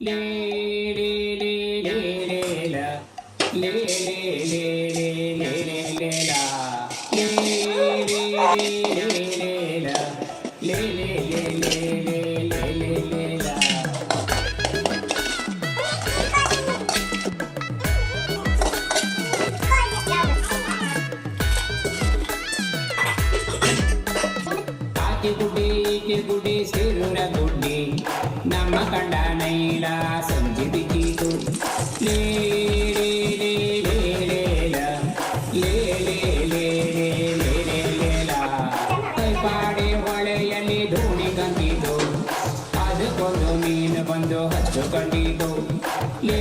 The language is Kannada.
ಲೇ ಲೇ ಲೇ ಲೇ ಲೇ ಲ. ಲೇ ಲೇ ಲೇ ಲೇ ಲೇ ಲೇ ಲೇ ಲ. ಲೇ ಲೇ ಲೇ ಲೇ ಲೇ ಲ. ಲೇ ಲೇ ಲೇ ಲೇ ಲೇ ಲೇ ಲೇ ಲೇ ಲ. ಆಕೆ ಗುಡ್ಡೆ ಈಕೆ ಗುಡ್ಡೆ ಸೇರುರ ಗುಡ್ಡೆ ನಮ್ಮ ಕಂಡ ನೈಲ ಸಂಜೆ ಬಿದ್ದಿತು. ಲೇ ಲೇ ಲೇ ಲೇ ಲೇ ಲ. ಲೇ ಲೇ ಲೇ ಲೇ ಲೇ ಲೇ ಲೇ ಲ. ಕೈಪಾಡೆ ಹೊಳೆಯಲ್ಲಿ ದೋಣಿ ಕಂಡಿತು, ಅದಕ್ಕೊಂದು ಮೀನು ಬಂದು ಹಚ್ಚು ಕಂಡಿತು. ಲೇ